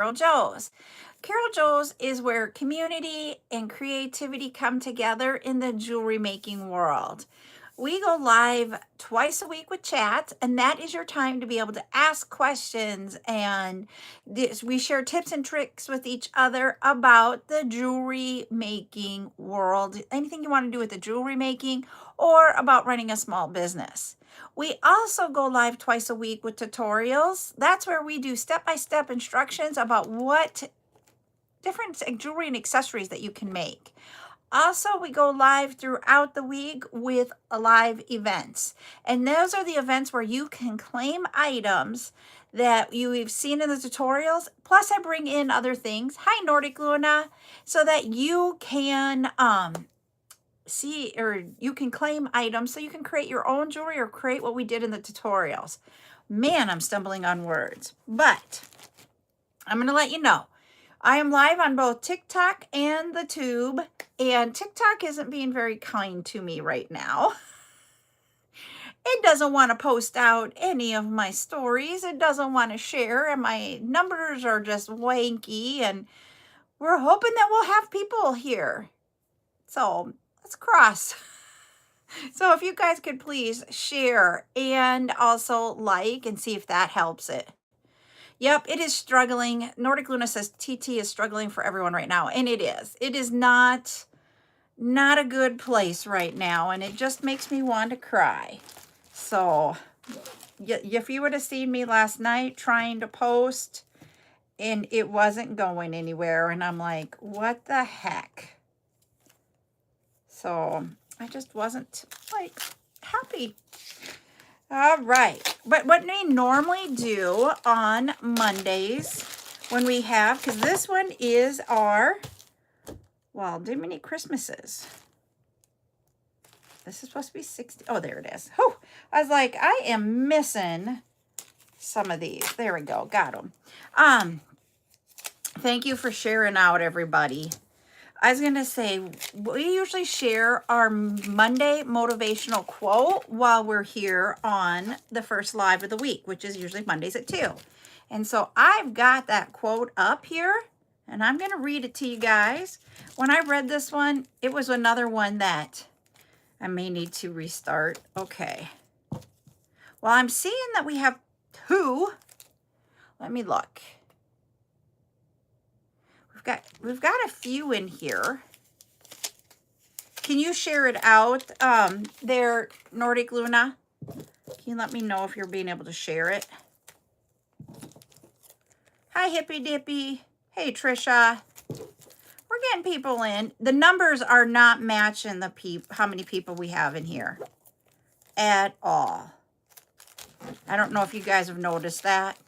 CarolJo's. CarolJo's is where community and creativity come together in the jewelry making world. We go live twice a week with chat, and that is your time to be able to ask questions. And we share tips and tricks with each other about the jewelry making world, anything you want to do with the jewelry making or about running a small business. We also go live twice a week with tutorials. That's where we do step-by-step instructions about what different jewelry and accessories that you can make. Also, we go live throughout the week with live events. And those are the events where you can claim items that you've seen in the tutorials. Plus, I bring in other things. Hi, Nordic Luna. So that you can see, or you can claim items so you can create your own jewelry or create what we did in the tutorials. Man, I'm stumbling on words. But I'm going to let you know. I am live on both TikTok and the Tube, and TikTok isn't being very kind to me right now. It doesn't want to post out any of my stories. It doesn't want to share, and my numbers are just wanky, and we're hoping that we'll have people here. So let's cross. So if you guys could please share and also like and see if that helps it. Yep, it is struggling. Nordic Luna says TT is struggling for everyone right now, and it is. It is not a good place right now, and it just makes me want to cry. So if you would have seen me last night trying to post, and it wasn't going anywhere, and I'm like, what the heck? So I just wasn't like happy. All right, but what we normally do on Mondays when we have, because this one is our, well, Diminy Christmases. This is supposed to be 60. Oh, there it is. Oh, I was like, I am missing some of these. There we go. Got them. Thank you for sharing out, everybody. I was going to say, we usually share our Monday motivational quote while we're here on the first live of the week, which is usually Mondays at 2. And so I've got that quote up here, and I'm going to read it to you guys. When I read this one, it was another one that I may need to restart. Okay. Well, I'm seeing that we have 2. Let me look. We've got a few in here. Can you share it out there, Nordic Luna? Can you let me know if you're being able to share it? Hi, Hippy Dippy. Hey, Trisha. We're getting people in. The numbers are not matching the how many people we have in here at all. I don't know if you guys have noticed that.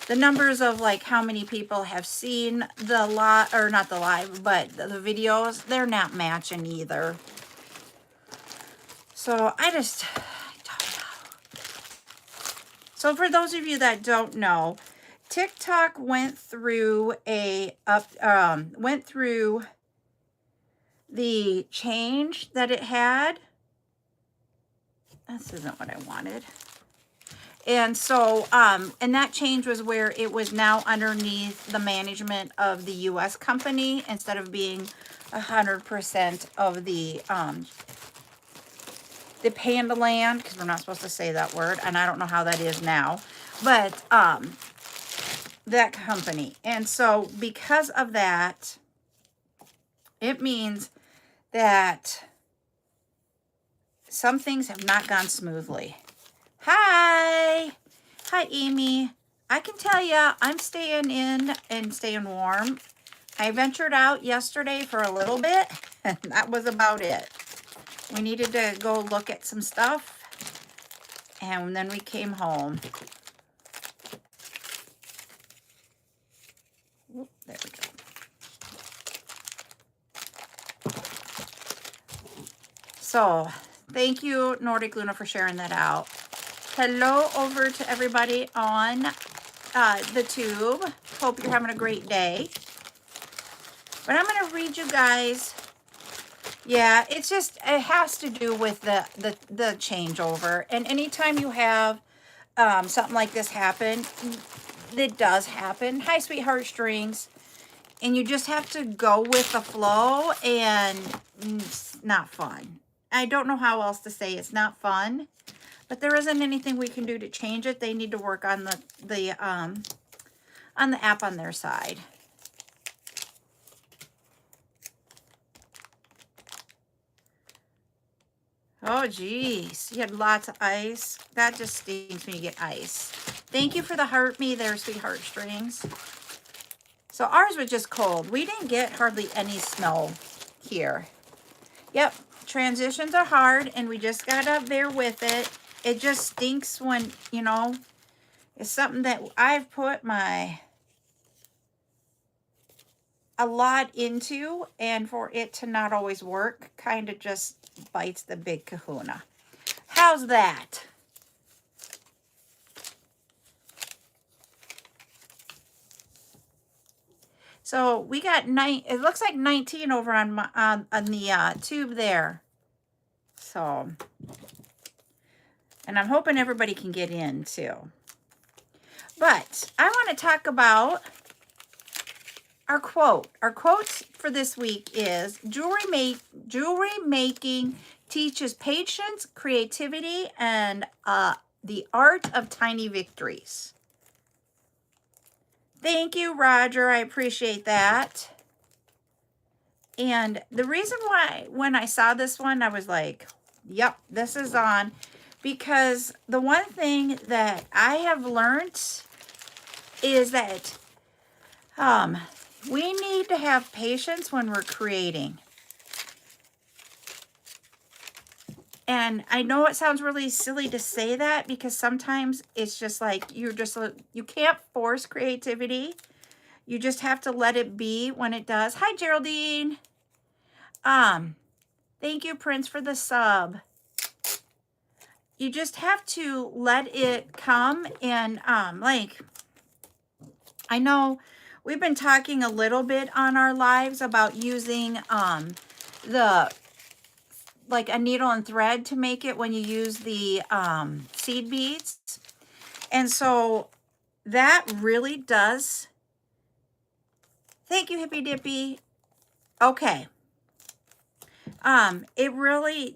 The numbers of like how many people have seen the live, or not the live, but the videos, they're not matching either. So I don't know. So for those of you that don't know, TikTok went through the change that it had. This isn't what I wanted. And so, and that change was where it was now underneath the management of the U.S. company instead of being 100% of the Panda Land, because we're not supposed to say that word, and I don't know how that is now, but that company. And so because of that, it means that some things have not gone smoothly. Hi, Amy. I can tell you, I'm staying in and staying warm. I ventured out yesterday for a little bit, and that was about it. We needed to go look at some stuff, and then we came home. Oop, there we go. So, thank you, Nordic Luna, for sharing that out. Hello over to everybody on the Tube. Hope you're having a great day. But I'm going to read you guys. Yeah, it's just, it has to do with the changeover. And anytime you have something like this happen. It does happen. Hi, sweet heartstrings. And you just have to go with the flow, and it's not fun. I don't know how else to say it's not fun, but there isn't anything we can do to change it. They need to work on the app on their side. Oh, geez. You had lots of ice. That just stings when you get ice. Thank you for the heart me there, sweet heartstrings. So ours was just cold. We didn't get hardly any snow here. Yep, transitions are hard, and we just gotta bear with it. It just stinks when, you know, it's something that I've put a lot into, and for it to not always work kind of just bites the big kahuna. How's that? So we got it looks like 19 over on my on the tube there. So, and I'm hoping everybody can get in too. But I want to talk about our quote. Our quote for this week is jewelry making teaches patience, creativity, and the art of tiny victories. Thank you, Roger. I appreciate that. And the reason why when I saw this one, I was like, yep, this is on. Because the one thing that I have learned is that we need to have patience when we're creating. And I know it sounds really silly to say that, because sometimes it's just like you can't force creativity. You just have to let it be when it does. Hi, Geraldine. Thank you, Prince, for the sub. You just have to let it come. And like, I know we've been talking a little bit on our lives about using like a needle and thread to make it when you use the seed beads. And so that really does. Thank you, Hippy Dippy. Okay. It really,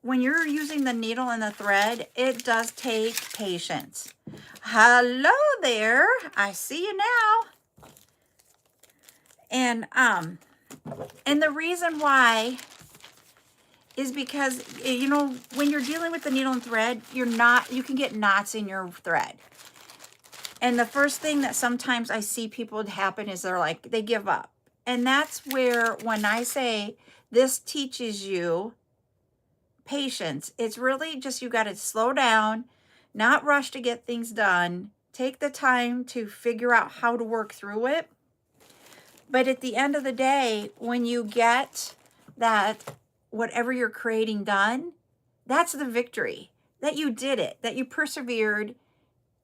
when you're using the needle and the thread, it does take patience. Hello there. I see you now. And the reason why is because, you know, when you're dealing with the needle and thread, you can get knots in your thread. And the first thing that sometimes I see people happen is they give up. And that's where, when I say this teaches you patience, it's really just, you got to slow down, not rush to get things done, take the time to figure out how to work through it. But at the end of the day, when you get that, whatever you're creating done, that's the victory, that you did it, that you persevered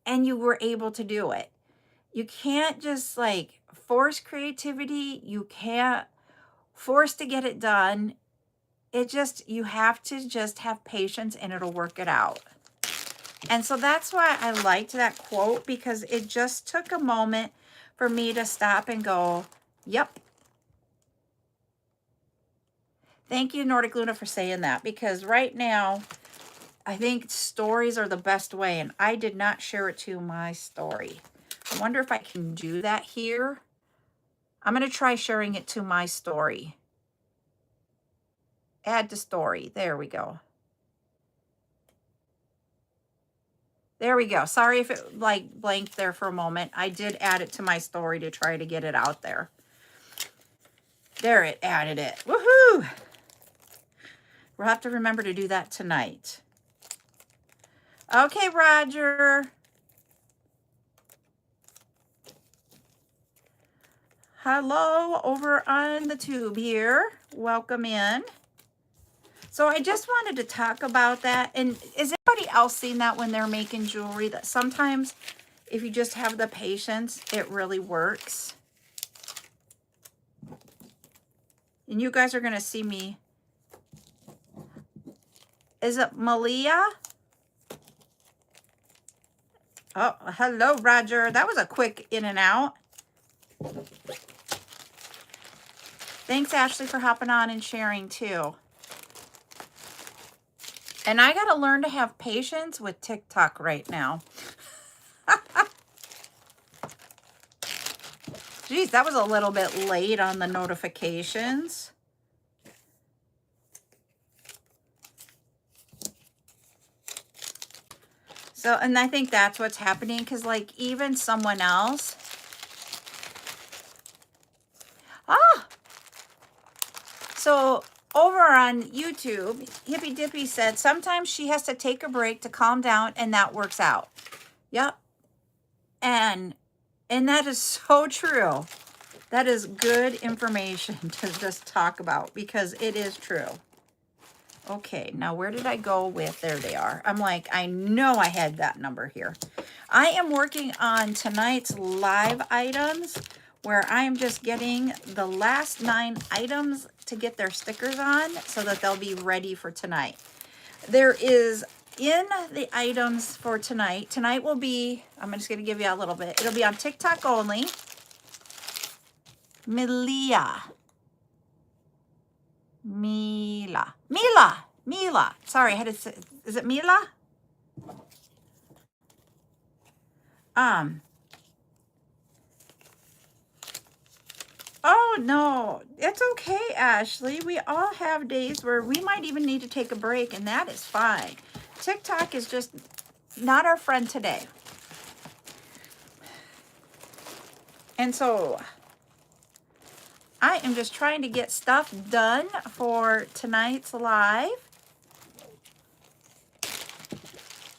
and you were able to do it. You can't just like force creativity. You can't force to get it done. You have to just have patience, and it'll work it out. And so that's why I liked that quote, because it just took a moment for me to stop and go, yep. Thank you, Nordic Luna, for saying that, because right now, I think stories are the best way, and I did not share it to my story. I wonder if I can do that here. I'm going to try sharing it to my story. Add to story. There we go. There we go. Sorry if it like blanked there for a moment. I did add it to my story to try to get it out there. There, it added it. Woohoo! We'll have to remember to do that tonight. Okay, Roger. Hello over on the tube here. Welcome in. So I just wanted to talk about that. And is anybody else seen that when they're making jewelry, that sometimes if you just have the patience, it really works? And you guys are going to see me. Is it Malia? Oh, hello, Roger. That was a quick in and out. Thanks, Ashley, for hopping on and sharing too. And I got to learn to have patience with TikTok right now. Geez, that was a little bit late on the notifications. So, and I think that's what's happening, because like even someone else. So over on YouTube, Hippy Dippy said sometimes she has to take a break to calm down, and that works out. Yep. And that is so true. That is good information to just talk about, because it is true. Okay, now where did I go with? There they are. I'm like, I know I had that number here. I am working on tonight's live items, where I am just getting the last 9 items to get their stickers on so that they'll be ready for tonight. There is in the items for tonight. Tonight will be, I'm just going to give you a little bit. It'll be on TikTok only. Mila. Sorry, I had to say, is it Mila? Oh, no, it's okay, Ashley. We all have days where we might even need to take a break, and that is fine. TikTok is just not our friend today. And so I am just trying to get stuff done for tonight's live.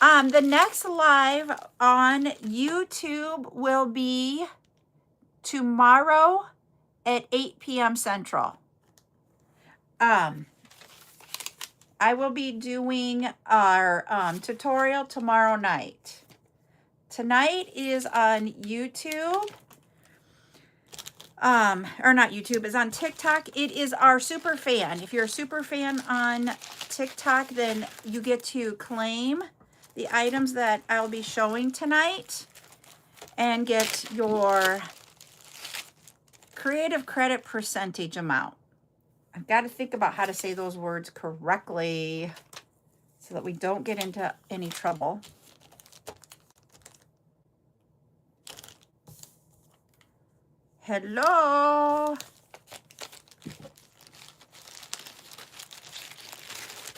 The next live on YouTube will be tomorrow at 8 p.m. Central. I will be doing our tutorial tomorrow night. Tonight is on YouTube. Or not YouTube, is on TikTok. It is our super fan. If you're a super fan on TikTok, then you get to claim the items that I'll be showing tonight and get your creative credit percentage amount. I've got to think about how to say those words correctly so that we don't get into any trouble. Hello.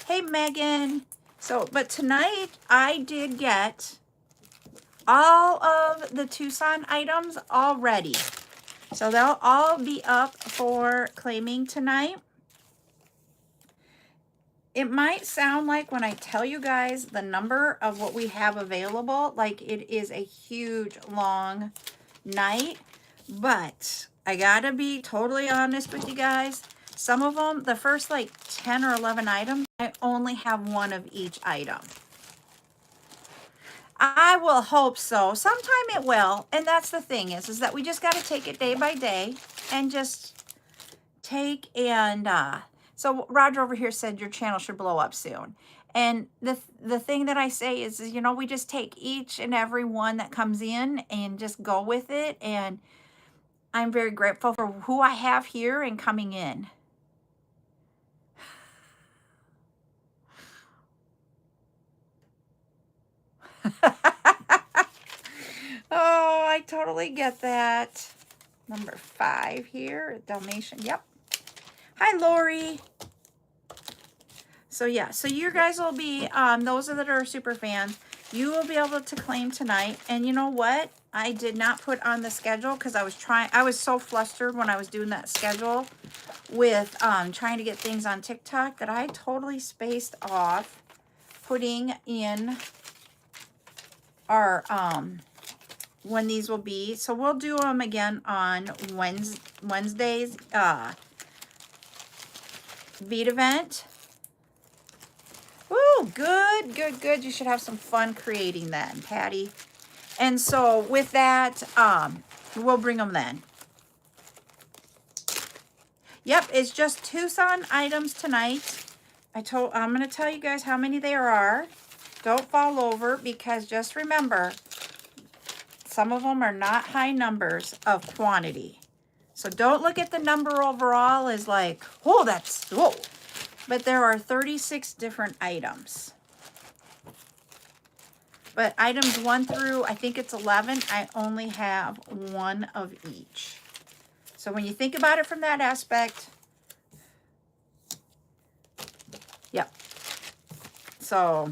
Hey, Megan. So, but tonight I did get all of the Tucson items already. So they'll all be up for claiming tonight. It might sound like when I tell you guys the number of what we have available, like it is a huge, long night. But I gotta be totally honest with you guys. Some of them, the first like 10 or 11 items, I only have one of each item. I will hope so. Sometime it will. And that's the thing is that we just got to take it day by day and just take and, so Roger over here said your channel should blow up soon. And the thing that I say is, you know, we just take each and every one that comes in and just go with it. And I'm very grateful for who I have here and coming in. Oh, I totally get that. Number 5 here, Dalmatian. Yep. Hi, Lori. So yeah, so you guys will be, those that are super fans, you will be able to claim tonight. And you know what? I did not put on the schedule because I was so flustered when I was doing that schedule with trying to get things on TikTok that I totally spaced off putting in our, when these will be. So we'll do them again on Wednesday's bead event. Woo, good, good, good. You should have some fun creating then, Patty. And so with that, we'll bring them then. Yep, it's just Tucson items tonight. I'm going to tell you guys how many there are. Don't fall over, because just remember, some of them are not high numbers of quantity. So don't look at the number overall as like, oh, that's, whoa. But there are 36 different items. But items 1 through, I think it's 11, I only have one of each. So when you think about it from that aspect, yep. So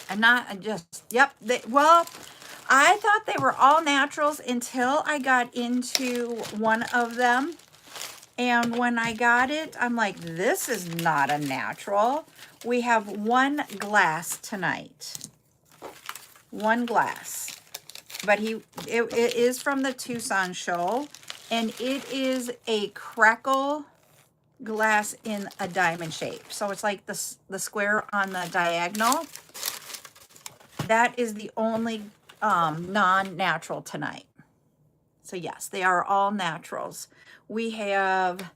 I'm not just, yep. Well, I thought they were all naturals until I got into one of them. And when I got it, I'm like, this is not a natural. We have one glass tonight. One glass. But it is from the Tucson show. And it is a crackle glass in a diamond shape. So it's like the square on the diagonal. That is the only non-natural tonight. So yes, they are all naturals. We have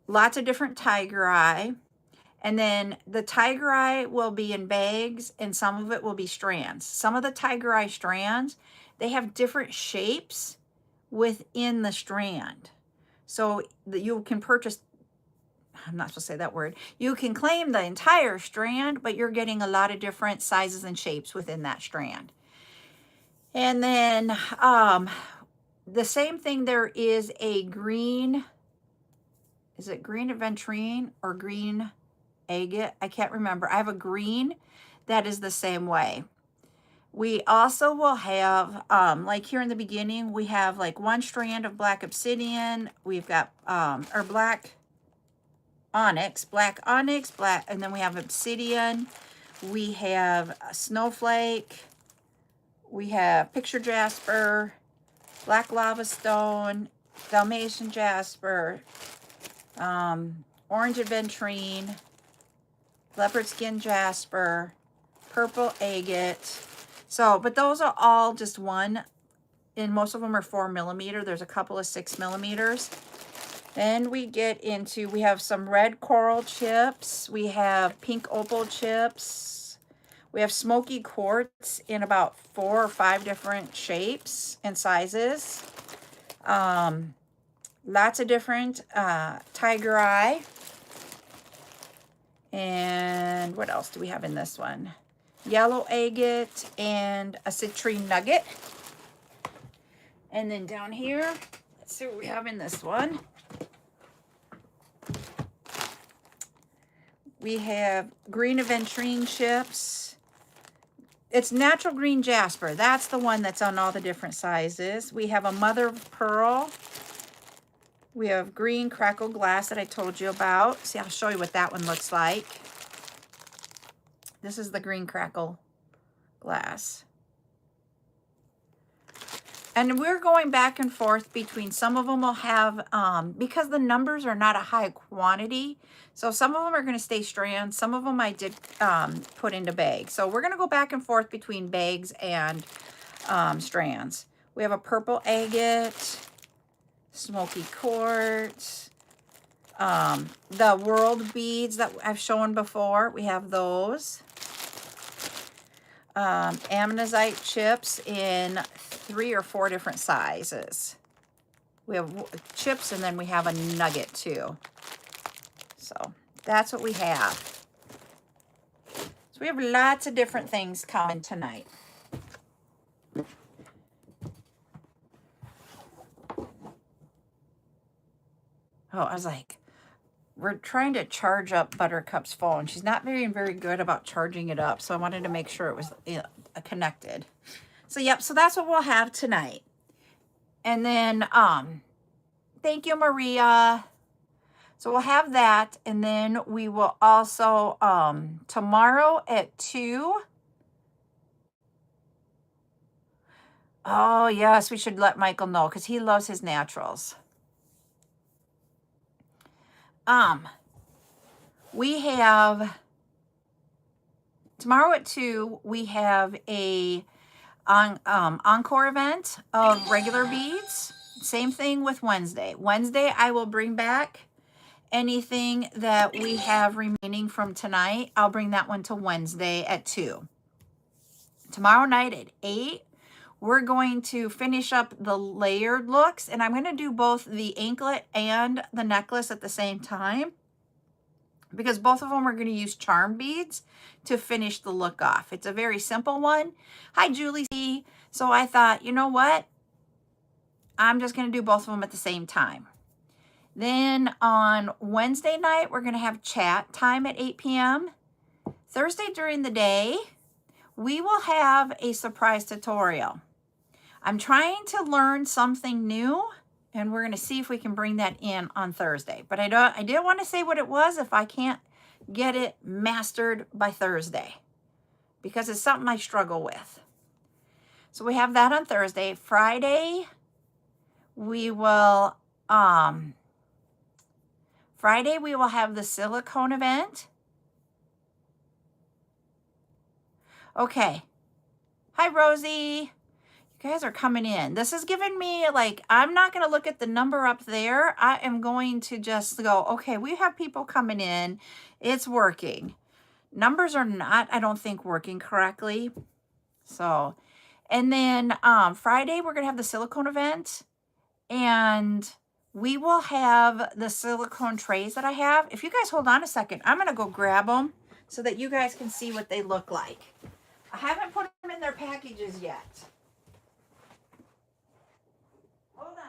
lots of different tiger eye. And then the tiger eye will be in bags and some of it will be strands. Some of the tiger eye strands, they have different shapes within the strand. So that you can purchase, I'm not supposed to say that word. You can claim the entire strand, but you're getting a lot of different sizes and shapes within that strand. And then the same thing, there is a green, is it green aventurine or green agate? I can't remember. I have a green that is the same way. We also will have, like here in the beginning, we have like one strand of black obsidian. We've got, or black onyx, and then we have obsidian. We have a snowflake. We have picture jasper, black lava stone, Dalmatian jasper, orange aventurine, leopard skin jasper, purple agate. So, but those are all just one, and most of them are 4 millimeter. There's a couple of 6 millimeters. Then we get into, we have some red coral chips. We have pink opal chips. We have smoky quartz in about 4 or 5 different shapes and sizes. Lots of different tiger eye. And what else do we have in this one? Yellow agate and a citrine nugget. And then down here, let's see what we have in this one. We have green aventurine chips. It's natural green jasper. That's the one that's on all the different sizes. We have a mother of pearl. We have green crackle glass that I told you about. See, I'll show you what that one looks like. This is the green crackle glass. And we're going back and forth between, some of them will have, because the numbers are not a high quantity, so some of them are going to stay strands. Some of them I did put into bags. So we're going to go back and forth between bags and strands. We have a purple agate, smoky quartz, the world beads that I've shown before. We have those. Ammonite chips in 3 or 4 different sizes. We have chips and then we have a nugget too. So that's what we have. So we have lots of different things coming tonight. Oh, I was like, we're trying to charge up Buttercup's phone. She's not very good about charging it up, so I wanted to make sure it was connected. So, yep, so that's what we'll have tonight. And then, thank you, Maria. So we'll have that, and then we will also, tomorrow at 2. Oh, yes, we should let Michael know, because he loves his naturals. We have, tomorrow at 2, we have a encore event of regular beads. Same thing with Wednesday. Wednesday, I will bring back anything that we have remaining from tonight. I'll bring that one to Wednesday at 2. Tomorrow night at 8, we're going to finish up the layered looks, and I'm going to do both the anklet and the necklace at the same time because both of them are going to use charm beads to finish the look off. It's a very simple one. Hi, Julie. So I thought, you know what? I'm just going to do both of them at the same time. Then on Wednesday night, we're going to have chat time at 8 p.m. Thursday during the day, we will have a surprise tutorial. I'm trying to learn something new, and we're going to see if we can bring that in on Thursday. But I didn't want to say what it was if I can't get it mastered by Thursday, because it's something I struggle with. So we have that on Thursday. Friday, we will have the silicone event. Okay. Hi, Rosie. You guys are coming in. This is giving me, like, I'm not going to look at the number up there. I am going to just go, okay, we have people coming in. It's working. Numbers are not, I don't think, working correctly. So, and then Friday, we're going to have the silicone event. And we will have the silicone trays that I have. If you guys hold on a second, I'm going to go grab them so that you guys can see what they look like. I haven't put them in their packages yet. Hold on.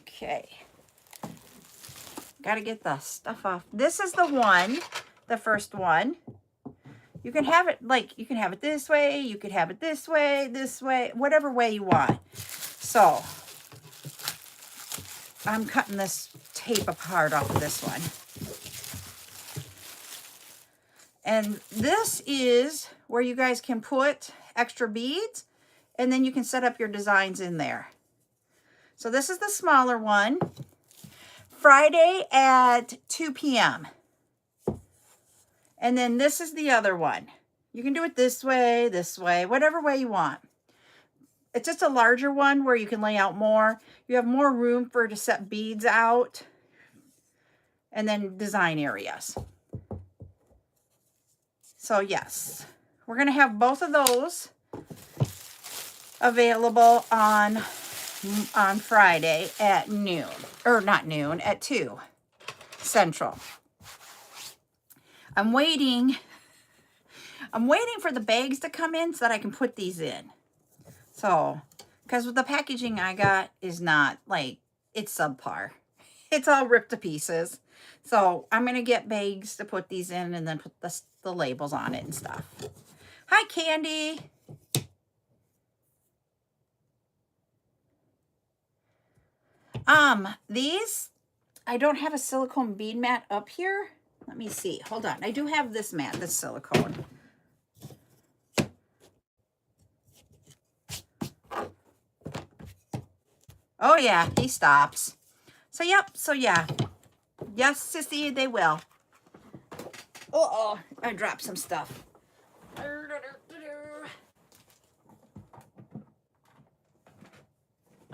Okay. Got to get the stuff off. This is the one, the first one. You can have it like, you can have it this way, you could have it this way, whatever way you want. So I'm cutting this tape apart off of this one. And this is where you guys can put extra beads, and then you can set up your designs in there. So this is the smaller one. Friday at 2 p.m. And then this is the other one. You can do it this way, whatever way you want. It's just a larger one where you can lay out more. You have more room to set beads out, and then design areas. So yes, we're going to have both of those available on Friday at noon, or not noon, at 2 Central. I'm waiting for the bags to come in so that I can put these in. So, because with the packaging I got is not, like, it's subpar. It's all ripped to pieces. So I'm going to get bags to put these in and then put the labels on it and stuff. Hi, Candy. These, I don't have a silicone bead mat up here. Let me see. Hold on. I do have this mat, this silicone. Oh, yeah, he stops. So, yep. So, yeah. Yes, sissy, they will. Uh-oh, I dropped some stuff.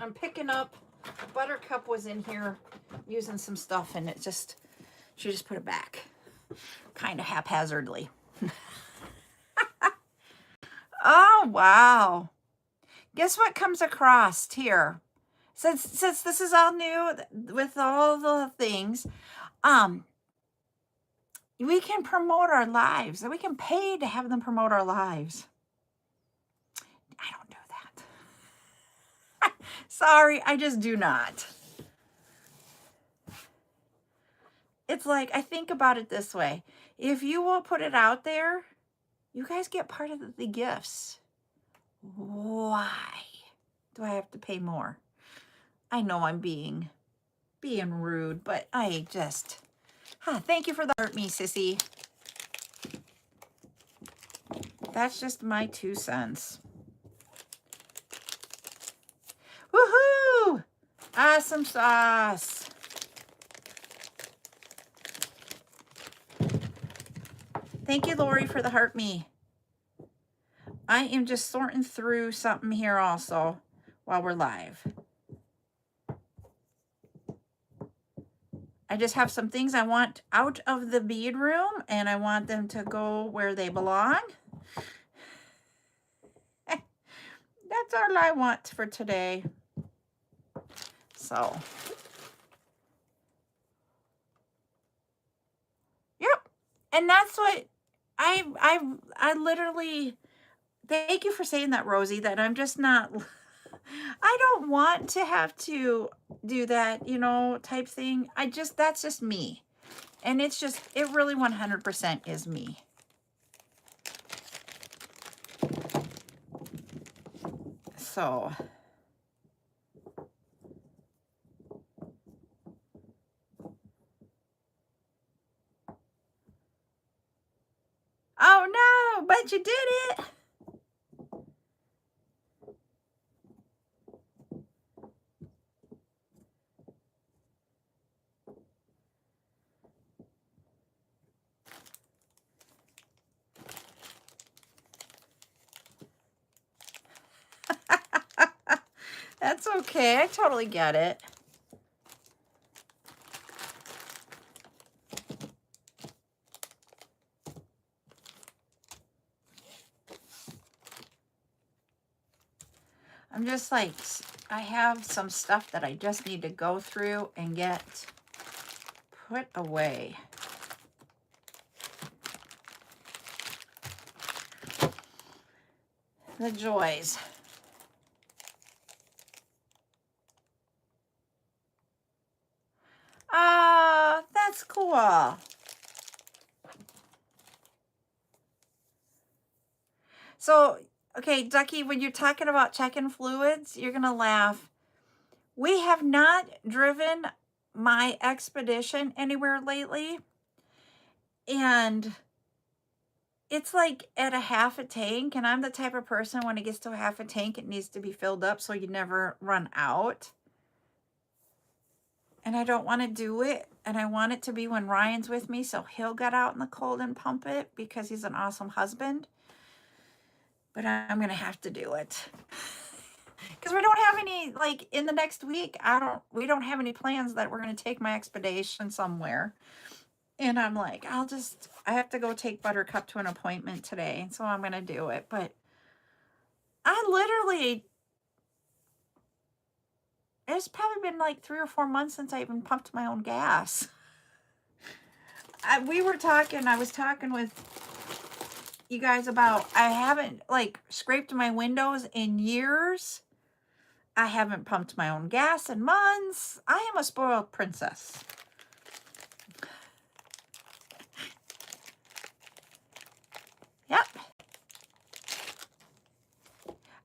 I'm picking up. Buttercup was in here using some stuff, and she just put it back. Kind of haphazardly. Oh, wow. Guess what comes across here? Since this is all new with all the things, we can promote our lives. We can pay to have them promote our lives. I don't do that. Sorry, I just do not. It's like, I think about it this way. If you will put it out there, you guys get part of the gifts. Why do I have to pay more? I know I'm being rude, but I just, thank you for the hurt me, sissy. That's just my 2 cents. Woohoo! Awesome sauce. Thank you, Lori, for the heart me. I am just sorting through something here also while we're live. I just have some things I want out of the bead room, and I want them to go where they belong. That's all I want for today. So, yep. And that's what I literally, thank you for saying that, Rosie, that I'm just not, I don't want to have to do that, type thing. That's just me. And it really 100% is me. So, oh no, but you did it. That's okay. I totally get it. I'm just like, I have some stuff that I just need to go through and get put away. The joys. Ah, that's cool. So, okay, Ducky, when you're talking about checking fluids, you're going to laugh. We have not driven my expedition anywhere lately. And it's like at a half a tank. And I'm the type of person, when it gets to a half a tank, it needs to be filled up so you never run out. And I don't want to do it. And I want it to be when Ryan's with me, so he'll get out in the cold and pump it because he's an awesome husband. But I'm going to have to do it. Because we don't have any, like, in the next week, we don't have any plans that we're going to take my expedition somewhere. And I'm like, I have to go take Buttercup to an appointment today. So I'm going to do it. But I literally, it's probably been like 3 or 4 months since I even pumped my own gas. I was talking with you guys about, I haven't like scraped my windows in years. I haven't pumped my own gas in months. I am a spoiled princess. Yep.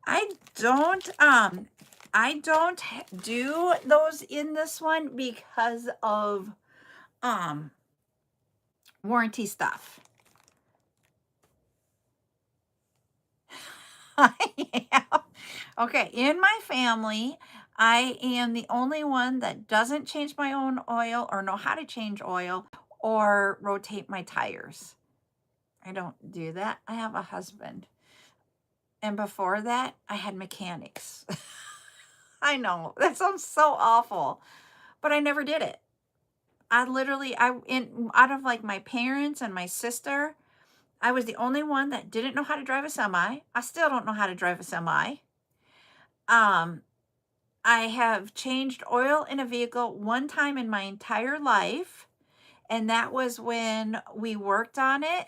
I don't do those in this one because of warranty stuff. Yeah. Okay, in my family, I am the only one that doesn't change my own oil or know how to change oil or rotate my tires. I don't do that. I have a husband. And before that, I had mechanics. I know, that sounds so awful, but I never did it. Out of like my parents and my sister, I was the only one that didn't know how to drive a semi. I still don't know how to drive a semi. I have changed oil in a vehicle one time in my entire life, and that was when we worked on it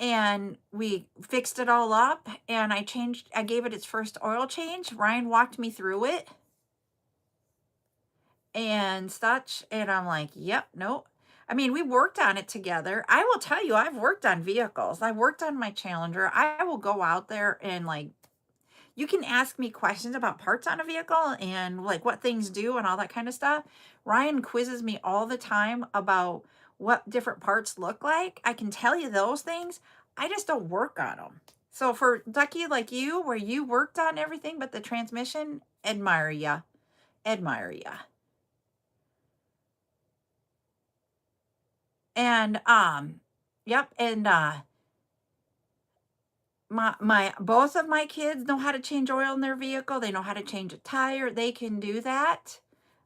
and we fixed it all up, and I gave it its first oil change. Ryan walked me through it and such, and I'm like, yep, nope. I mean, we worked on it together. I will tell you, I've worked on vehicles. I worked on my Challenger. I will go out there and like, you can ask me questions about parts on a vehicle and like what things do and all that kind of stuff. Ryan quizzes me all the time about what different parts look like. I can tell you those things. I just don't work on them. So for Ducky like you, where you worked on everything but the transmission, admire ya. Admire ya. And yep, and my both of my kids know how to change oil in their vehicle. They know how to change a tire. They can do that.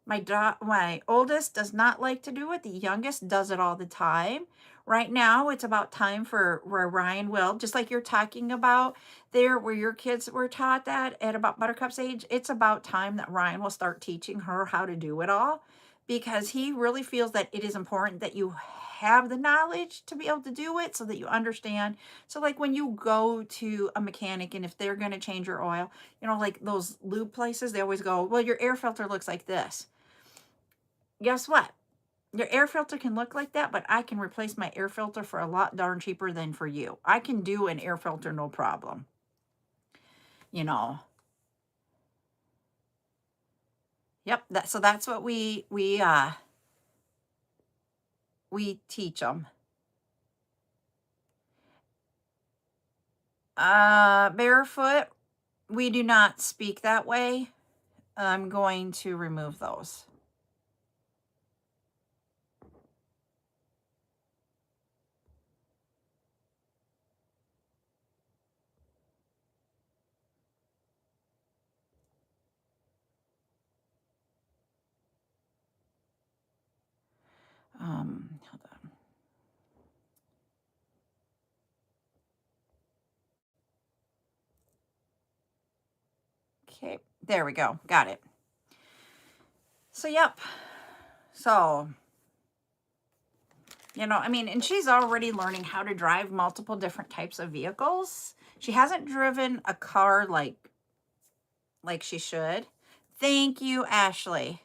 My oldest does not like to do it. The youngest does it all the time. Right now, it's about time for where Ryan will, just like you're talking about there, where your kids were taught that at about Buttercup's age. It's about time that Ryan will start teaching her how to do it all, because he really feels that it is important that you have the knowledge to be able to do it so that you understand. So like when you go to a mechanic and if they're going to change your oil, like those lube places, they always go, well, your air filter looks like this. Guess what? Your air filter can look like that, but I can replace my air filter for a lot darn cheaper than for you. I can do an air filter no problem. You know. Yep, so that's what we teach them. Barefoot, we do not speak that way. I'm going to remove those. Hold on. Okay, there we go. Got it. So, yep. So, and she's already learning how to drive multiple different types of vehicles. She hasn't driven a car like she should. Thank you, Ashley.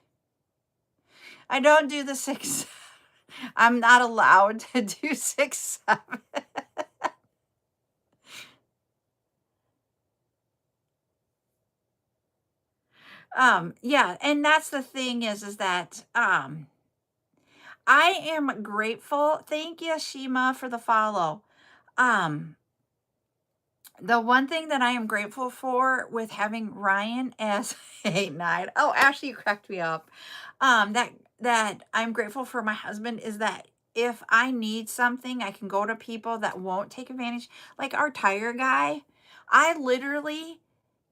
I don't do the 6. I'm not allowed to do 6, 7. Yeah, and that's the thing is that I am grateful. Thank you, Shima, for the follow. Um, the one thing that I am grateful for with having Ryan as a 9. Oh, Ashley, you cracked me up. That I'm grateful for my husband is that if I need something, I can go to people that won't take advantage. Like our tire guy, I literally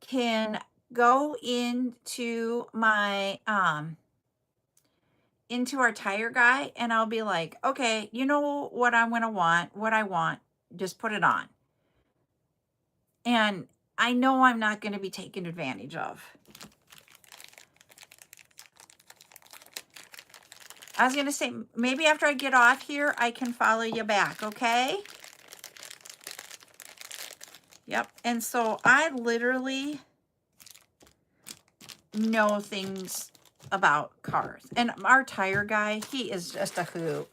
can go into our tire guy and I'll be like, okay, you know what I'm gonna want, what I want, just put it on. And I know I'm not gonna be taken advantage of. I was gonna say, maybe after I get off here, I can follow you back, okay? Yep, and so I literally know things about cars. And our tire guy, he is just a hoot.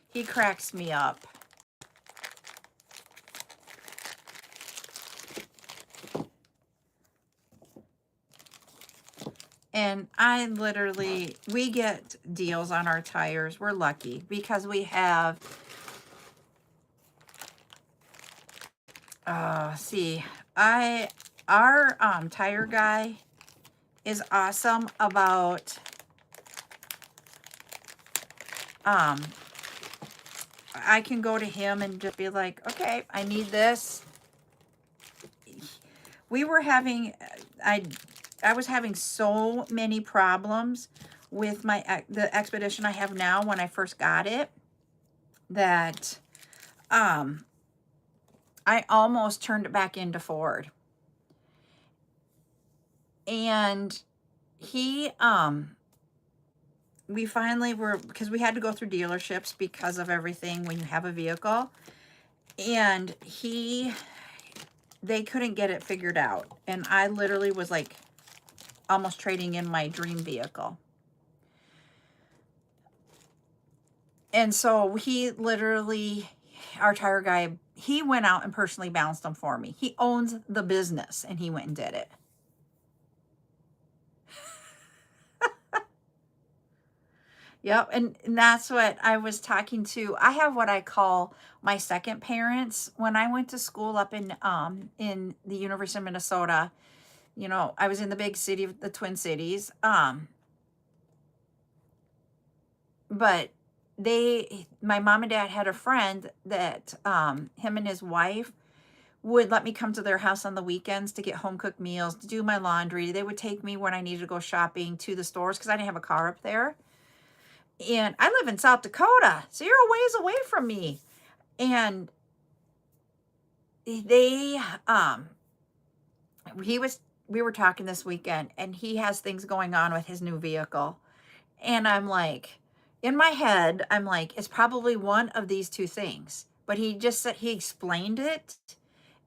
He cracks me up. And we get deals on our tires. We're lucky because we have, our tire guy is awesome about, I can go to him and just be like, okay, I need this. We were having, I was having so many problems with the Expedition I have now when I first got it that I almost turned it back into Ford. And we finally were, because we had to go through dealerships because of everything when you have a vehicle. And they couldn't get it figured out. And I literally was like almost trading in my dream vehicle. And so our tire guy, he went out and personally bounced them for me. He owns the business and he went and did it. Yep, and that's what I was talking to. I have what I call my second parents. When I went to school up in the University of Minnesota, I was in the big city, the Twin Cities. But my mom and dad had a friend that him and his wife, would let me come to their house on the weekends to get home cooked meals, to do my laundry. They would take me when I needed to go shopping to the stores because I didn't have a car up there. And I live in South Dakota, so you're a ways away from me. And they, we were talking this weekend, and he has things going on with his new vehicle. And I'm like, in my head, I'm like, it's probably one of these two things. But he just said, he explained it.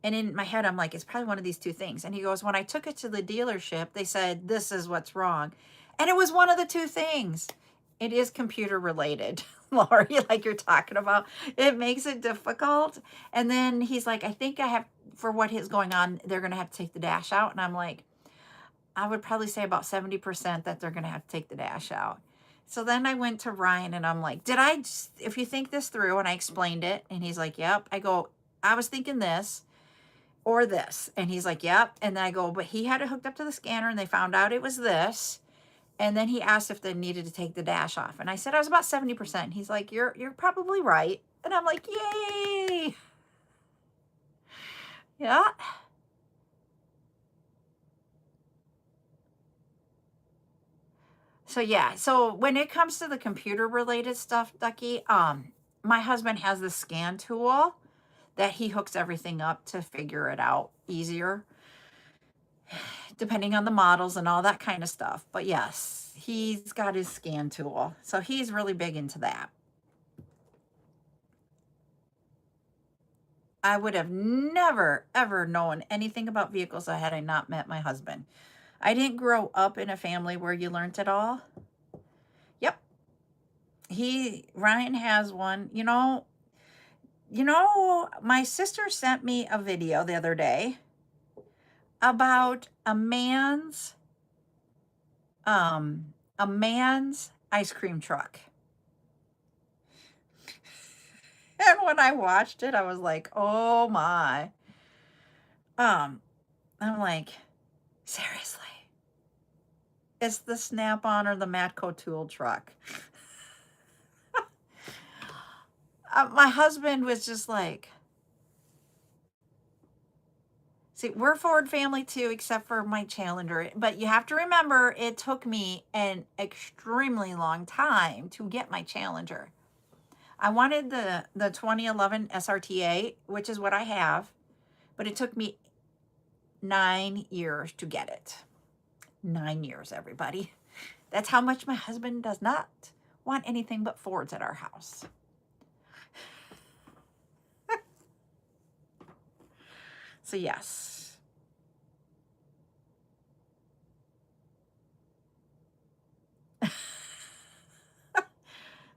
And in my head, I'm like, it's probably one of these two things. And he goes, when I took it to the dealership, they said, this is what's wrong. And it was one of the two things. It is computer related, Lori, like you're talking about. It makes it difficult. And then he's like, I think I have, for what is going on, they're going to have to take the dash out. And I'm like, I would probably say about 70% that they're going to have to take the dash out. So then I went to Ryan and I'm like, if you think this through, and I explained it, and he's like, yep. I go, I was thinking this or this. And he's like, yep. And then I go, but he had it hooked up to the scanner and they found out it was this. And then he asked if they needed to take the dash off. And I said, I was about 70%. He's like, you're probably right. And I'm like, yay. Yeah. So yeah, so when it comes to the computer related stuff, Ducky, my husband has this scan tool that he hooks everything up to figure it out easier, depending on the models and all that kind of stuff. But yes, he's got his scan tool. So he's really big into that. I would have never, ever known anything about vehicles had I not met my husband. I didn't grow up in a family where you learned it all. Yep. Ryan has one. My sister sent me a video the other day about a man's ice cream truck. And when I watched it, I was like, oh my. I'm like, seriously. It's the Snap-on or the Matco tool truck. My husband was just like, see, we're a Ford family too, except for my Challenger. But you have to remember, it took me an extremely long time to get my Challenger. I wanted the 2011 SRTA, which is what I have, but it took me 9 years to get it. 9 years, everybody. That's how much my husband does not want anything but Fords at our house. So yes.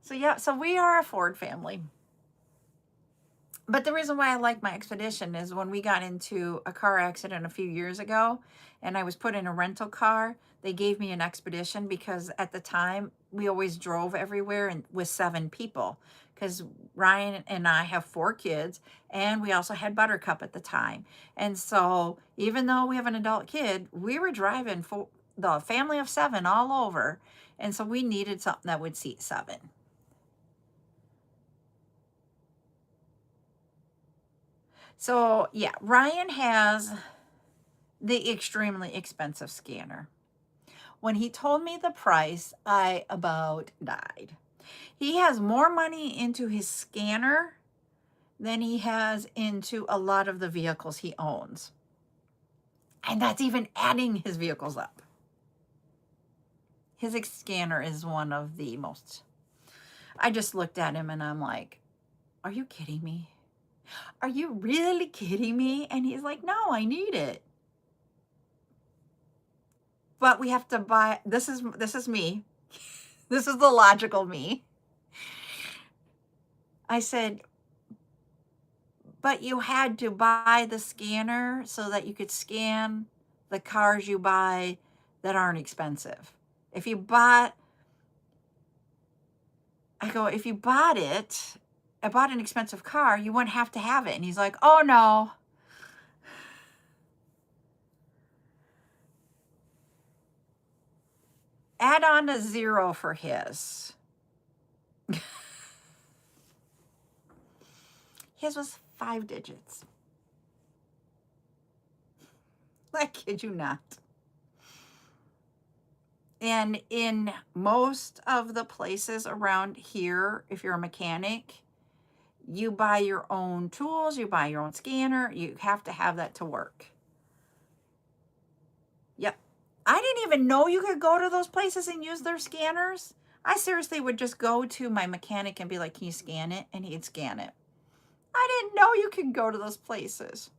So yeah, so we are a Ford family. But the reason why I like my Expedition is when we got into a car accident a few years ago and I was put in a rental car, they gave me an Expedition because at the time we always drove everywhere and with 7 people because Ryan and I have 4 kids and we also had Buttercup at the time. And so even though we have an adult kid, we were driving for the family of 7 all over. And so we needed something that would seat 7. So yeah, Ryan has the extremely expensive scanner. When he told me the price, I about died. He has more money into his scanner than he has into a lot of the vehicles he owns. And that's even adding his vehicles up. His scanner is one of the most. I just looked at him and I'm like, are you kidding me? Are you really kidding me? And he's like, no, I need it. But we have to buy, this is me. This is the logical me. I said, but you had to buy the scanner so that you could scan the cars you buy that aren't expensive. If you bought it, I bought an expensive car, you wouldn't have to have it. And he's like, oh no. Add on a 0 for his. His was 5 digits. I kid you not. And in most of the places around here, if you're a mechanic, you buy your own tools, you buy your own scanner, you have to have that to work. Yep. I didn't even know you could go to those places and use their scanners. I seriously would just go to my mechanic and be like, can you scan it? And he'd scan it. I didn't know you could go to those places.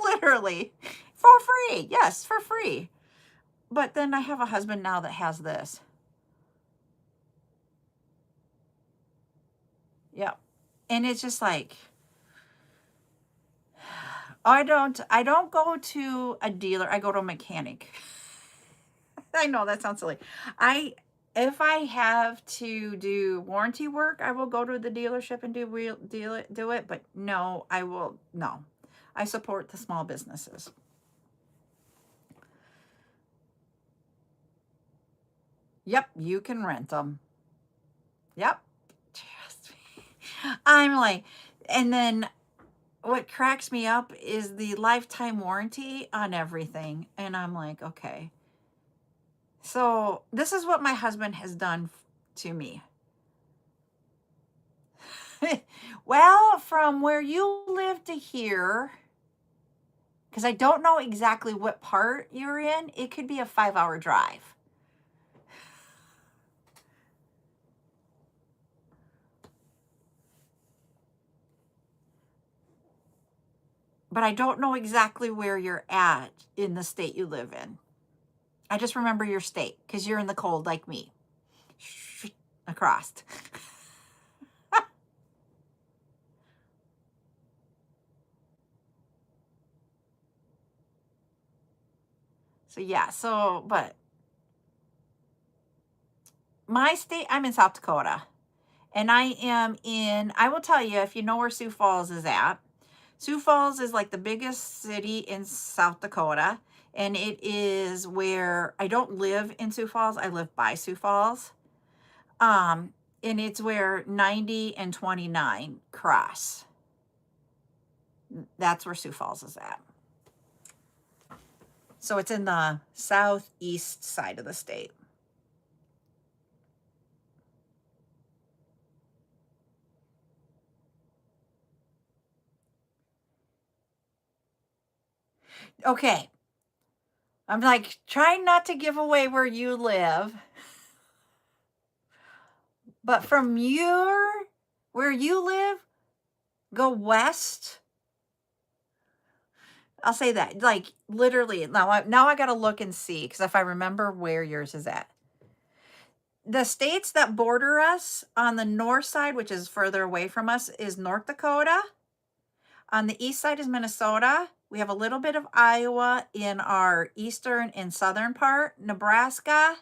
Literally. For free. Yes, for free. But then I have a husband now that has this. Yep. And it's just like, I don't go to a dealer. I go to a mechanic. I know that sounds silly. If I have to do warranty work, I will go to the dealership and do it. But no, no. I support the small businesses. Yep, you can rent them. Yep. Trust me. I'm like, and then what cracks me up is the lifetime warranty on everything. And I'm like, okay. So this is what my husband has done to me. Well, from where you live to here, because I don't know exactly what part you're in, it could be a 5-hour drive. But I don't know exactly where you're at in the state you live in. I just remember your state because you're in the cold like me. Across. So yeah, but my state, I'm in South Dakota. And I will tell you, if you know where Sioux Falls is at, Sioux Falls is like the biggest city in South Dakota. And it is where I don't live in Sioux Falls. I live by Sioux Falls. And it's where 90 and 29 cross. That's where Sioux Falls is at. So it's in the southeast side of the state. Okay. I'm like trying not to give away where you live. But from where you live, go west. I'll say that. Like literally. Now I got to look and see because if I remember where yours is at. The states that border us on the north side, which is further away from us, is North Dakota. On the east side is Minnesota. We have a little bit of Iowa in our eastern and southern part. Nebraska,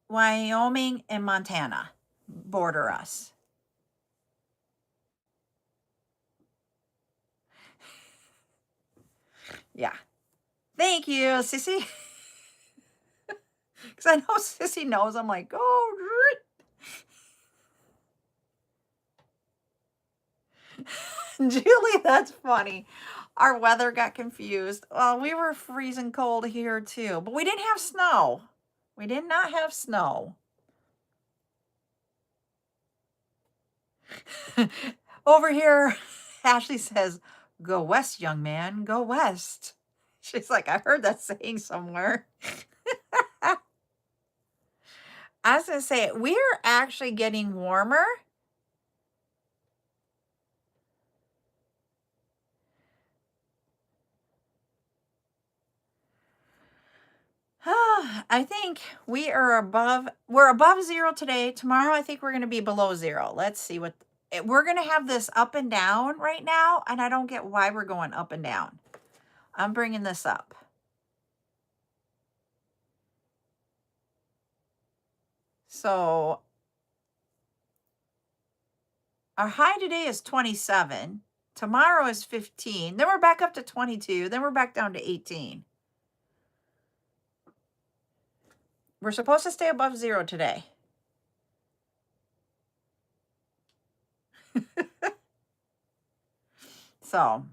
Wyoming, and Montana border us. Yeah. Thank you, Sissy. Because I know Sissy knows. I'm like, oh. Julie, that's funny. Our weather got confused. Well, we were freezing cold here too, but we didn't have snow. We did not have snow. Over here, Ashley says, go west, young man, go west. She's like, I heard that saying somewhere. I was going to say, we're actually getting warmer. I think we're above zero today. Tomorrow, I think we're going to be below zero. Let's see we're going to have this up and down right now. And I don't get why we're going up and down. I'm bringing this up. So our high today is 27. Tomorrow is 15. Then we're back up to 22. Then we're back down to 18. We're supposed to stay above zero today. So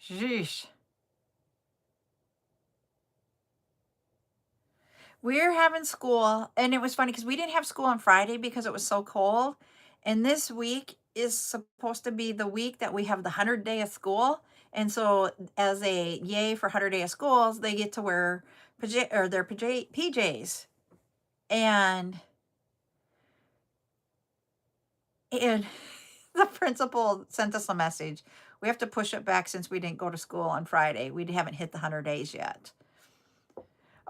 Sheesh. We're having school, and it was funny because we didn't have school on Friday because it was so cold. And this week is supposed to be the week that we have the 100 day of school. And so, as a yay for 100 day of schools, they get to wear their PJs. And and the principal sent us a message. We have to push it back since we didn't go to school on Friday. We haven't hit the 100 days yet.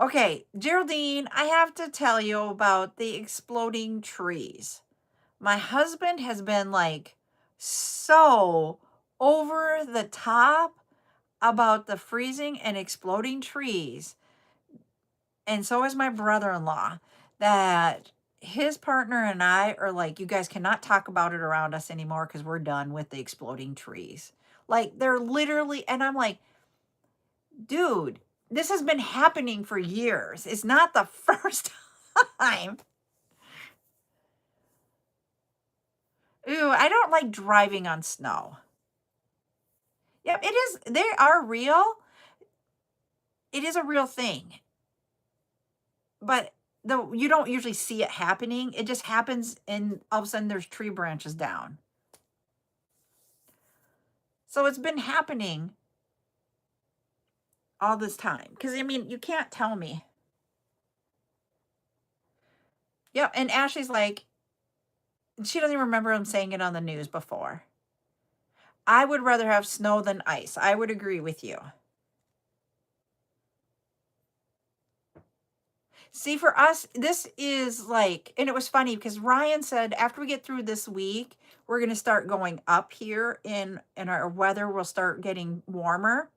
Okay, Geraldine, I have to tell you about the exploding trees. My husband has been like so over the top about the freezing and exploding trees. And so is my brother in law, that his partner and I are like, you guys cannot talk about it around us anymore because we're done with the exploding trees. Like, they're literally, and I'm like, dude, this has been happening for years. It's not the first time. Ooh, I don't like driving on snow. Yep, it is. They are real. It is a real thing, but you don't usually see it happening. It just happens, and all of a sudden there's tree branches down. So it's been happening all this time. Because I mean, you can't tell me. Yep, and Ashley's like, she doesn't even remember him saying it on the news before. I would rather have snow than ice. I would agree with you. See, for us, this is like, and it was funny because Ryan said after we get through this week, we're going to start going up here in our weather will start getting warmer.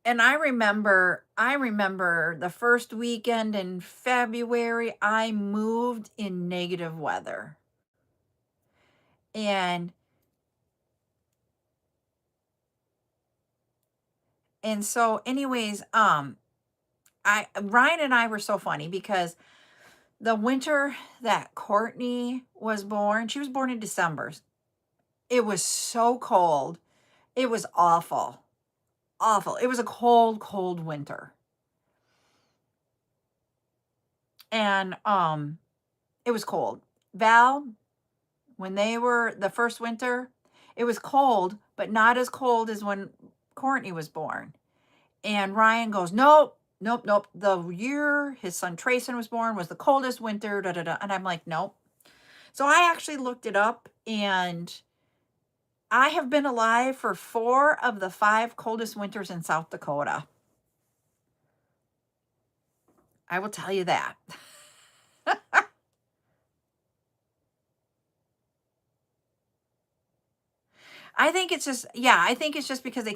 And I remember the first weekend in February, I moved in negative weather. And so anyways, Ryan and I were so funny because the winter that Courtney was born, she was born in December. It was so cold. It was awful. Awful. It was a cold, cold winter. And it was cold. Val, when they were the first winter, it was cold, but not as cold as when Courtney was born. And Ryan goes, nope, nope, nope. The year his son Trayson was born was the coldest winter, da da da. And I'm like, nope. So I actually looked it up, and I have been alive for 4 of the 5 coldest winters in South Dakota. I will tell you that. I think it's just, yeah, I think it's just because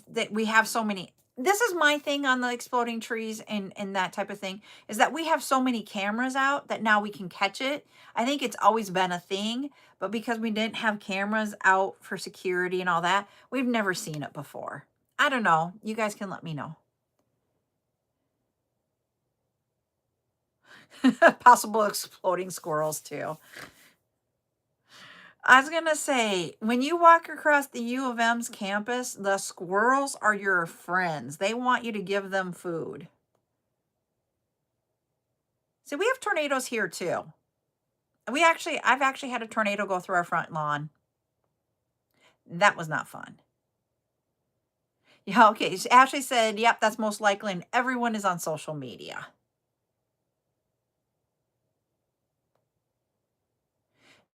that we have so many. This is my thing on the exploding trees and that type of thing, is that we have so many cameras out that now we can catch it. I think it's always been a thing, but because we didn't have cameras out for security and all that, we've never seen it before. I don't know. You guys can let me know. Possible exploding squirrels too. I was going to say, when you walk across the U of M's campus, the squirrels are your friends. They want you to give them food. See, we have tornadoes here too. I've actually had a tornado go through our front lawn. That was not fun. Yeah, okay. Ashley said, yep, that's most likely, and everyone is on social media.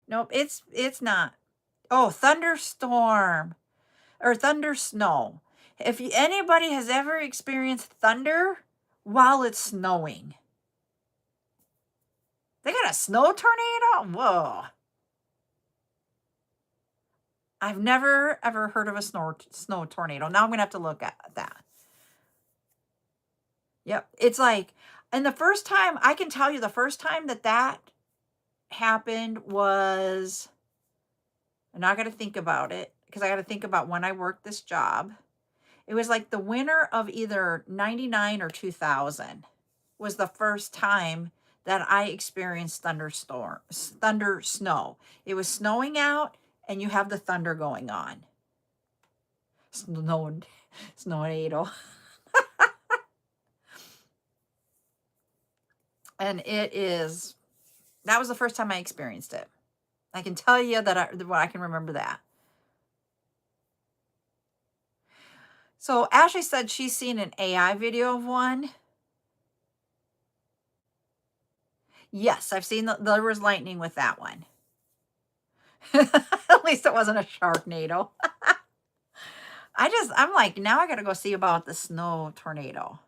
Nope, it's not. Oh, thunderstorm or thunder snow. If anybody has ever experienced thunder while it's snowing, they got a snow tornado? Whoa. I've never ever heard of a snow tornado. Now I'm going to have to look at that. Yep. It's like, and the first time, I can tell you the first time that happened was, and I got to think about it because I got to think about when I worked this job. It was like the winter of either 99 or 2000 was the first time that I experienced thunder snow. It was snowing out and you have the thunder going on. Snowtornado. And that was the first time I experienced it. I can tell you that I can remember that. So Ashley said she's seen an AI video of one. Yes, I've seen there was lightning with that one. At least it wasn't a sharknado. I'm like, now I got to go see about the snow tornado.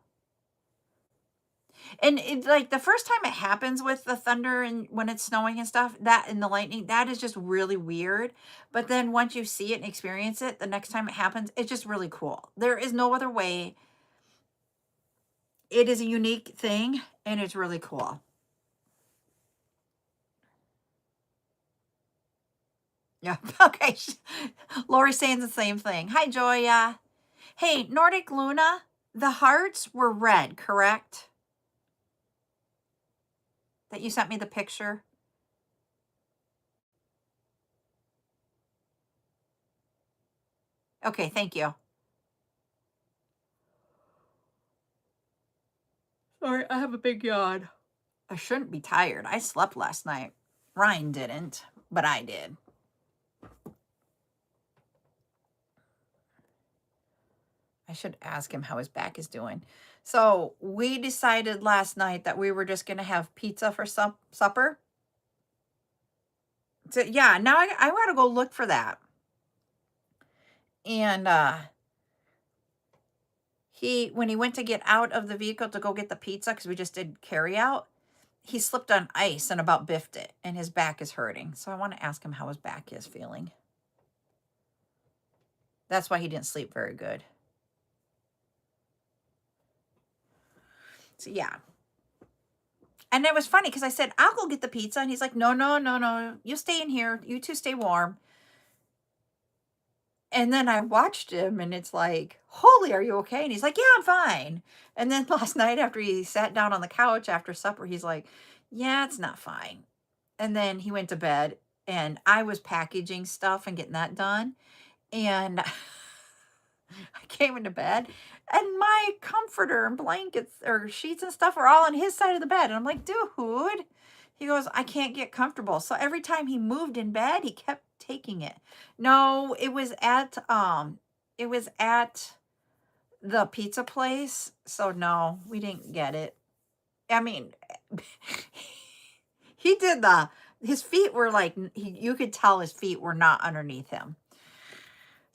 And it, like the first time it happens with the thunder and when it's snowing and stuff, that and the lightning, that is just really weird. But then once you see it and experience it, the next time it happens, it's just really cool. There is no other way. It is a unique thing and it's really cool. Yeah. Okay. Lori's saying the same thing. Hi, Joya. Hey, Nordic Luna, the hearts were red, correct? That you sent me the picture. Okay, thank you. Sorry, I have a big yawn. I shouldn't be tired. I slept last night. Ryan didn't, but I did. I should ask him how his back is doing. So we decided last night that we were just going to have pizza for supper. So yeah, now I got to go look for that. And when he went to get out of the vehicle to go get the pizza, because we just did carry out, he slipped on ice and about biffed it, and his back is hurting. So I want to ask him how his back is feeling. That's why he didn't sleep very good. So yeah. And it was funny because I said, I'll go get the pizza. And he's like, no. You stay in here. You two stay warm. And then I watched him and it's like, holy, are you okay? And he's like, yeah, I'm fine. And then last night after he sat down on the couch after supper, he's like, yeah, it's not fine. And then he went to bed and I was packaging stuff and getting that done. And I came into bed and my comforter and blankets or sheets and stuff are all on his side of the bed. And I'm like, dude, he goes, I can't get comfortable. So every time he moved in bed, he kept taking it. No, it was at the pizza place. So no, we didn't get it. I mean, he did his feet were like, you could tell his feet were not underneath him.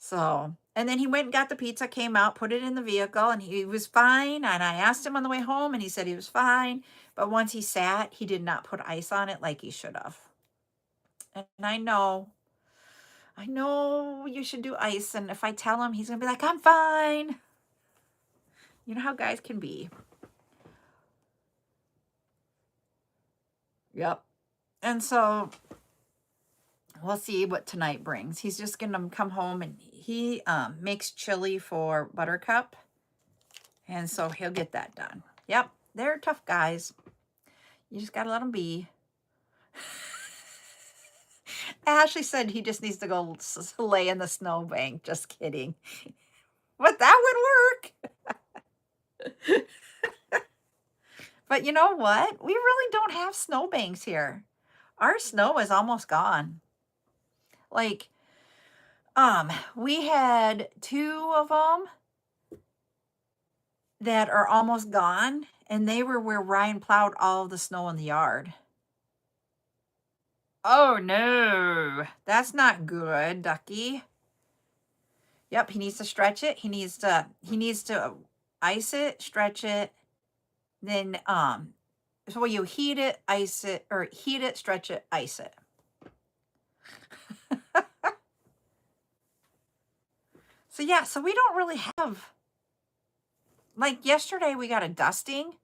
So, and then he went and got the pizza, came out, put it in the vehicle, and he was fine. And I asked him on the way home, and he said he was fine. But once he sat, he did not put ice on it like he should have. And I know you should do ice. And if I tell him, he's going to be like, I'm fine. You know how guys can be. Yep. And so we'll see what tonight brings. He's just going to come home and he makes chili for Buttercup. And so he'll get that done. Yep. They're tough guys. You just got to let them be. Ashley said he just needs to go lay in the snowbank. Just kidding. But that would work. But you know what? We really don't have snowbanks here. Our snow is almost gone. Like, we had 2 of them that are almost gone, and they were where Ryan plowed all of the snow in the yard. Oh no, that's not good, Ducky. Yep, he needs to stretch it. He needs to ice it, stretch it, then so you heat it, ice it, or heat it, stretch it, ice it. So yeah, so we don't really have, like yesterday we got a dusting.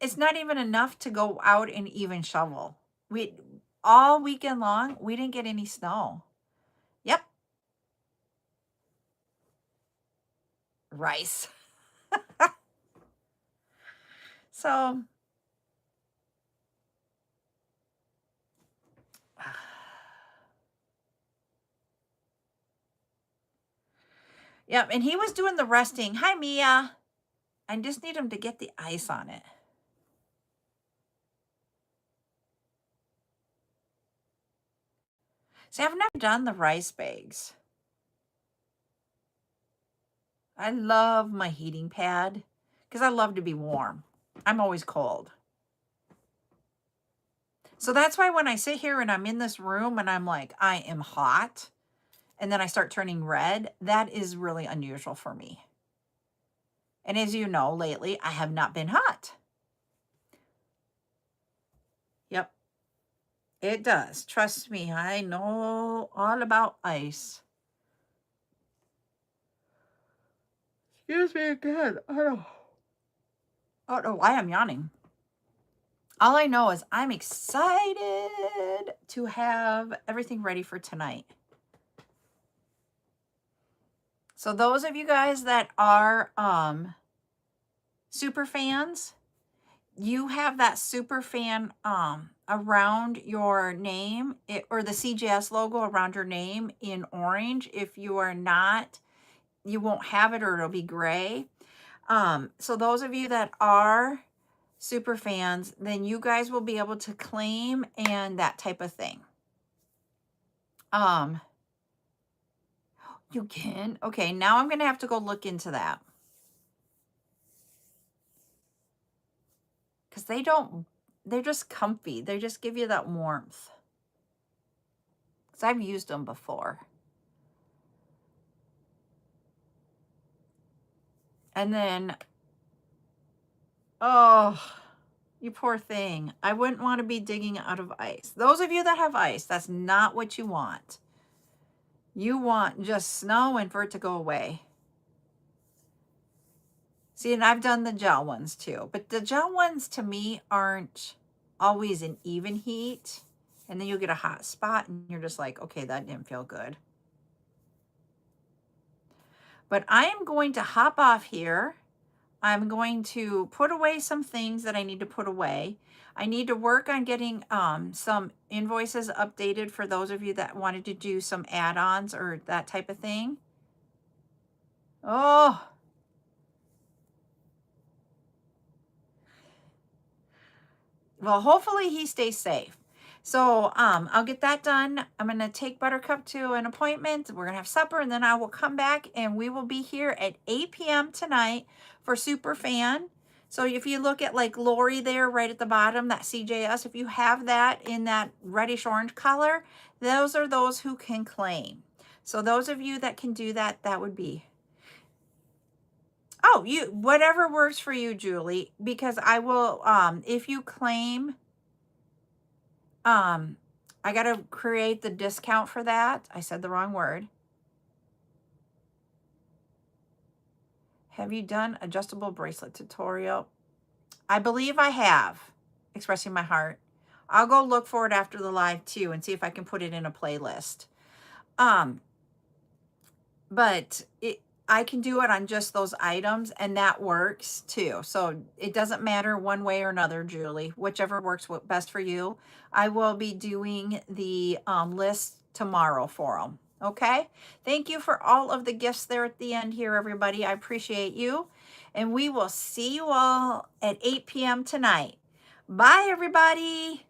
It's not even enough to go out and even shovel. All weekend long, we didn't get any snow. Yep. Rice. So Yep, and he was doing the resting. Hi, Mia. I just need him to get the ice on it. See, I've never done the rice bags. I love my heating pad because I love to be warm. I'm always cold. So that's why when I sit here and I'm in this room and I'm like, I am hot, and then I start turning red, that is really unusual for me. And as you know, lately, I have not been hot. Yep, it does. Trust me, I know all about ice. Excuse me again. I don't know why I'm yawning. All I know is I'm excited to have everything ready for tonight. So those of you guys that are super fans, you have that super fan around your name, or the CJS logo around your name in orange. If you are not, you won't have it, or it'll be gray. So those of you that are super fans, then you guys will be able to claim and that type of thing. You can. Okay, now I'm gonna have to go look into that. Because they're just comfy. They just give you that warmth. Because I've used them before. And then, oh, you poor thing. I wouldn't want to be digging out of ice. Those of you that have ice, that's not what you want. You want just snow and for it to go away. See, and I've done the gel ones too. But the gel ones to me aren't always an even heat. And then you'll get a hot spot and you're just like, okay, that didn't feel good. But I am going to hop off here. I'm going to put away some things that I need to put away. I need to work on getting some invoices updated for those of you that wanted to do some add-ons or that type of thing. Oh, well, hopefully he stays safe. So I'll get that done. I'm going to take Buttercup to an appointment. We're going to have supper, and then I will come back, and we will be here at 8 p.m. tonight for Super Fan. So if you look at like Lori there right at the bottom, that CJS, if you have that in that reddish orange color, those are those who can claim. So those of you that can do that, that would be, oh, you, whatever works for you, Julie, because I will, if you claim, I got to create the discount for that. I said the wrong word. Have you done adjustable bracelet tutorial? I believe I have. Expressing my heart. I'll go look for it after the live too and see if I can put it in a playlist. But I can do it on just those items, and that works too. So it doesn't matter one way or another, Julie, whichever works best for you. I will be doing the list tomorrow for them. Okay. Thank you for all of the gifts there at the end here, everybody. I appreciate you. And we will see you all at 8 p.m. tonight. Bye, everybody.